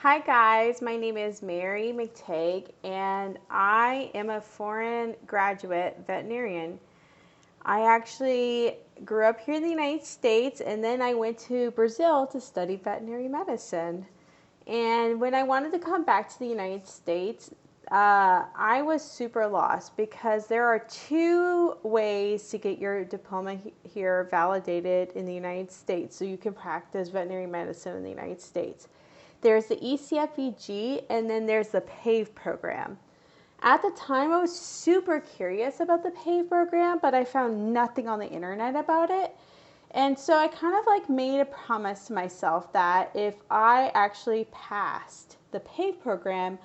Hi guys, my name is Mary McTague and I am a foreign graduate veterinarian. I actually grew up here in the United States and then I went to Brazil to study veterinary medicine. And when I wanted to come back to the United States, I was super lost because there are two ways to get your diploma here validated in the United States so you can practice veterinary medicine in the United States. There's the ECFVG and then there's the Pave program. At the time, I was super curious about the Pave program, but I found nothing on the internet about it. And so I kind of like made a promise to myself that if I actually passed the Pave program,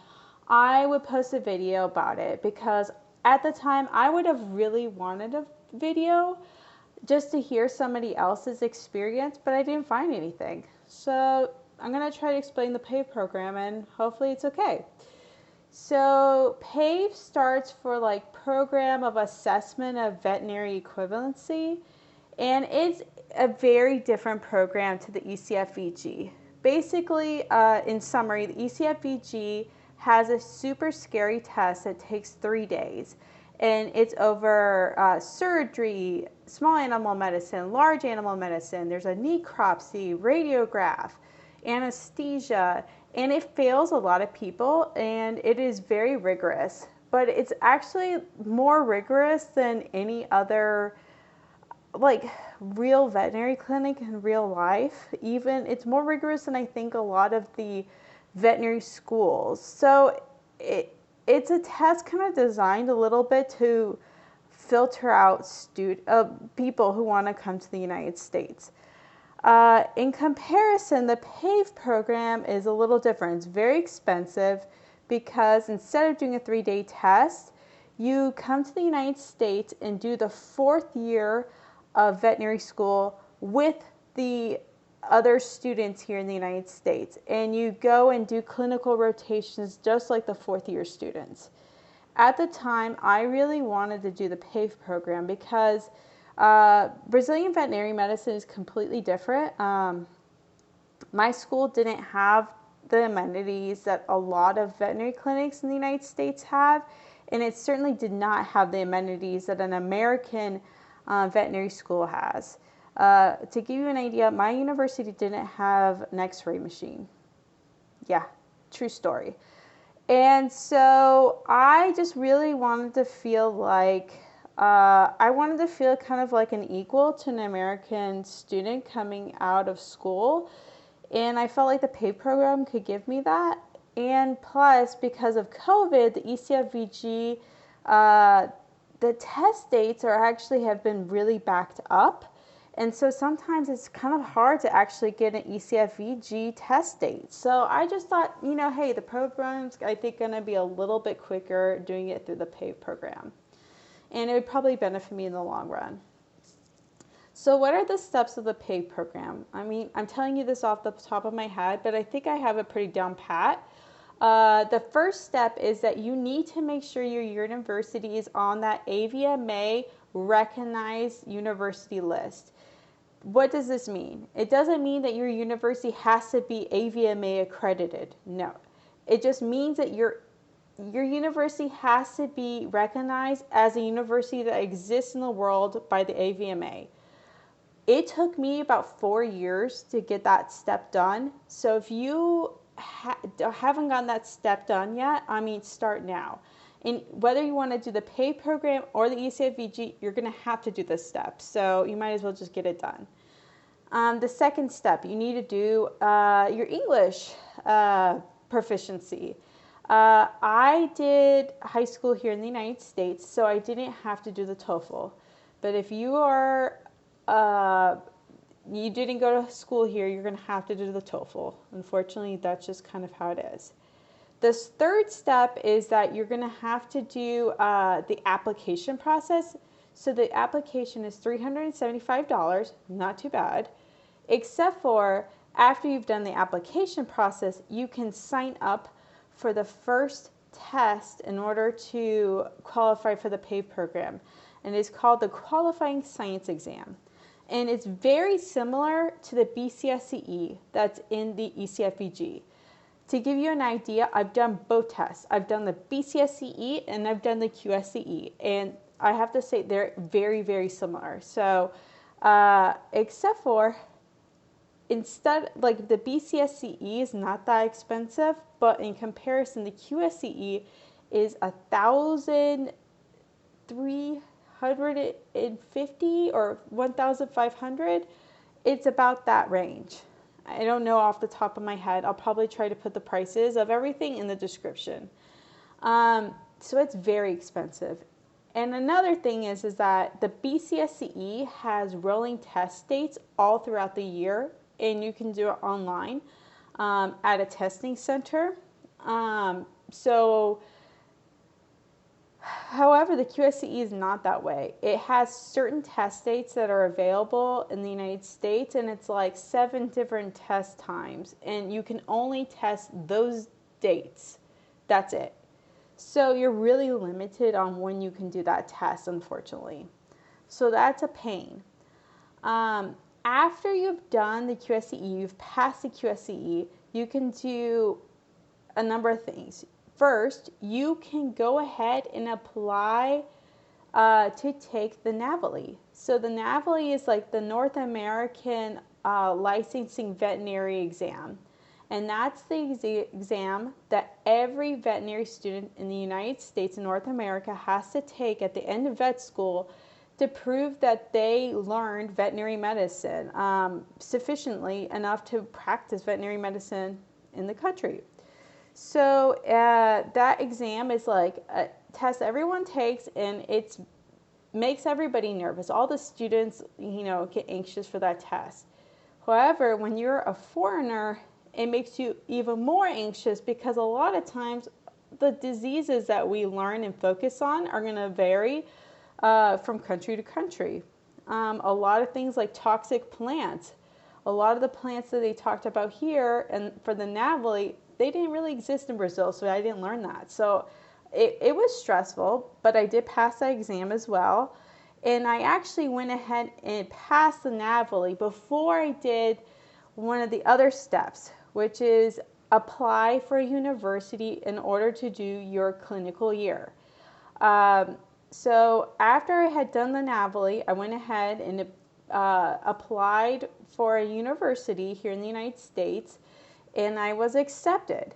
I would post a video about it because at the time I would have really wanted a video just to hear somebody else's experience, but I didn't find anything. So I'm going to try to explain the Pave program and hopefully it's okay. So PAVE starts for like Program of Assessment of Veterinary Equivalency, and it's a very different program to the ECFVG. Basically, in summary, the ECFVG has a super scary test that takes 3 days, and it's over surgery, small animal medicine, large animal medicine. There's a necropsy, radiograph, anesthesia, and it fails a lot of people and it is very rigorous, but it's actually more rigorous than any other like real veterinary clinic in real life. Even it's more rigorous than I think a lot of the veterinary schools. So it's a test kind of designed a little bit to filter out people who want to come to the United States. In comparison, the PAVE program is a little different. It's very expensive because instead of doing a 3-day test, you come to the United States and do the 4th year of veterinary school with the other students here in the United States. And you go and do clinical rotations just like the 4th year students. At the time, I really wanted to do the PAVE program because Brazilian veterinary medicine is completely different. My school didn't have the amenities that a lot of veterinary clinics in the United States have, and it certainly did not have the amenities that an American veterinary school has. To give you an idea, my university didn't have an X-ray machine. Yeah, true story. And so I just really wanted to feel like I wanted to feel kind of like an equal to an American student coming out of school. And I felt like the PAVE program could give me that. And plus, because of COVID, the ECFVG, the test dates have been really backed up. And so sometimes it's kind of hard to actually get an ECFVG test date. So I just thought, hey, the program's, I think, going to be a little bit quicker doing it through the PAVE program. And it would probably benefit me in the long run. So what are the steps of the PAVE program? I mean, I'm telling you this off the top of my head, but I think I have it pretty down pat. The first step is that you need to make sure your university is on that AVMA recognized university list. What does this mean? It doesn't mean that your university has to be AVMA accredited. No. It just means that your university has to be recognized as a university that exists in the world by the AVMA. It took me about 4 years to get that step done. So if you haven't gotten that step done yet, start now. And whether you want to do the PAVE program or the ECFVG, you're going to have to do this step. So you might as well just get it done. The second step, you need to do your English proficiency. I did high school here in the United States, so I didn't have to do the TOEFL. But if you didn't go to school here, you're going to have to do the TOEFL. Unfortunately, that's just kind of how it is. This third step is that you're going to have to do the application process. So the application is $375, not too bad, except for after you've done the application process, you can sign up for the first test in order to qualify for the PAVE program. And it's called the Qualifying Science Exam. And it's very similar to the BCSCE that's in the ECFVG. To give you an idea, I've done both tests. I've done the BCSCE and I've done the QSCE, and I have to say they're very, very similar. So, except for instead, like the BCSCE is not that expensive, but in comparison, the QSCE is 1,350 or 1,500. It's about that range. I don't know off the top of my head. I'll probably try to put the prices of everything in the description. So it's very expensive. And another thing is that the BCSCE has rolling test dates all throughout the year, and you can do it online at a testing center. However, the QSCE is not that way. It has certain test dates that are available in the United States, and it's like 7 different test times, and you can only test those dates. That's it. So you're really limited on when you can do that test, unfortunately. So that's a pain. After you've done the QSCE, you've passed the QSCE, you can do a number of things. First, you can go ahead and apply to take the NAVLE. So the NAVLE is like the North American Licensing Veterinary Exam. And that's the exam that every veterinary student in the United States and North America has to take at the end of vet school to prove that they learned veterinary medicine sufficiently enough to practice veterinary medicine in the country. So that exam is like a test everyone takes, and it makes everybody nervous. All the students, get anxious for that test. However, when you're a foreigner, it makes you even more anxious because a lot of times the diseases that we learn and focus on are going to vary from country to country. A lot of things like toxic plants. A lot of the plants that they talked about here and for the NAVLE, they didn't really exist in Brazil, so I didn't learn that. So it was stressful, but I did pass that exam as well. And I actually went ahead and passed the NAVLE before I did one of the other steps, which is apply for a university in order to do your clinical year. So after I had done the NAVLE, I went ahead and applied for a university here in the United States, and I was accepted.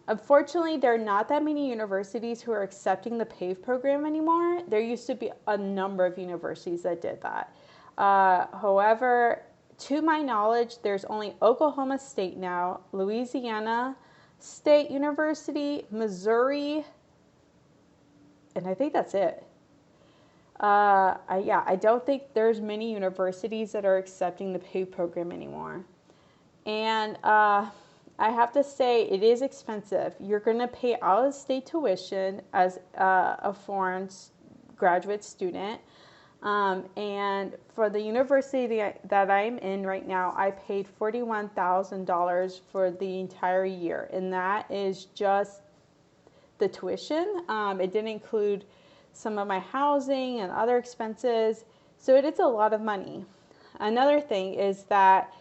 Unfortunately, there are not that many universities who are accepting the PAVE program anymore. There used to be a number of universities that did that. However, to my knowledge, there's only Oklahoma State now, Louisiana State University, Missouri, and I think that's it. I don't think there's many universities that are accepting the PAVE program anymore. And I have to say, it is expensive. You're going to pay out-of-state tuition as a foreign graduate student. And for the university that I'm in right now, I paid $41,000 for the entire year. And that is just the tuition. It didn't include some of my housing and other expenses. So it is a lot of money. Another thing is that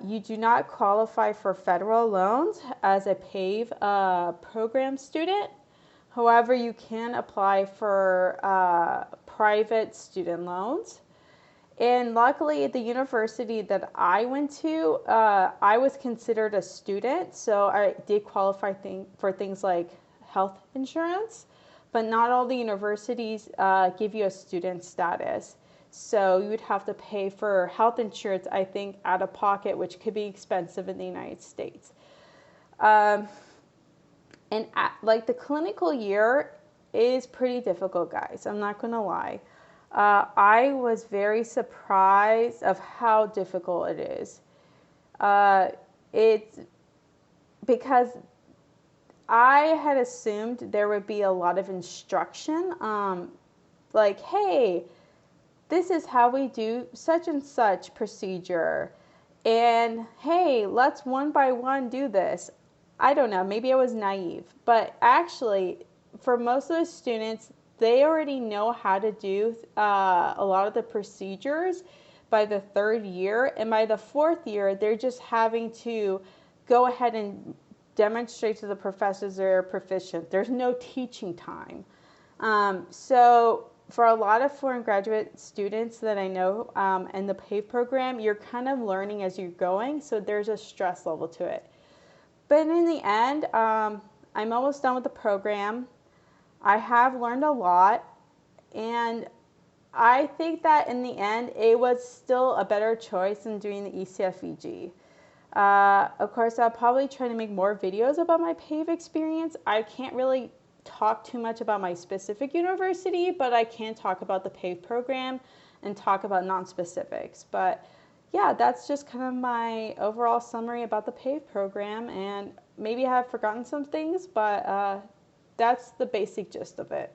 you do not qualify for federal loans as a PAVE program student. However, you can apply for private student loans. And luckily, at the university that I went to, I was considered a student, so I did qualify for things like health insurance, but not all the universities give you a student status. So you would have to pay for health insurance, I think, out of pocket, which could be expensive in the United States. Like the clinical year is pretty difficult, guys. I'm not going to lie. I was very surprised of how difficult it is. It's because I had assumed there would be a lot of instruction, like, hey, this is how we do such and such procedure. And hey, let's one by one do this. I don't know, maybe I was naive. But actually, for most of the students, they already know how to do a lot of the procedures by the 3rd year. And by the 4th year, they're just having to go ahead and demonstrate to the professors they're proficient. There's no teaching time. So for a lot of foreign graduate students that I know in the PAVE program, you're kind of learning as you're going, so there's a stress level to it. But in the end, I'm almost done with the program. I have learned a lot, and I think that in the end, it was still a better choice than doing the ECFVG. Of course, I'll probably try to make more videos about my PAVE experience. I can't really talk too much about my specific university, but I can talk about the PAVE program and talk about non-specifics. But yeah, that's just kind of my overall summary about the PAVE program, and maybe I have forgotten some things, but that's the basic gist of it.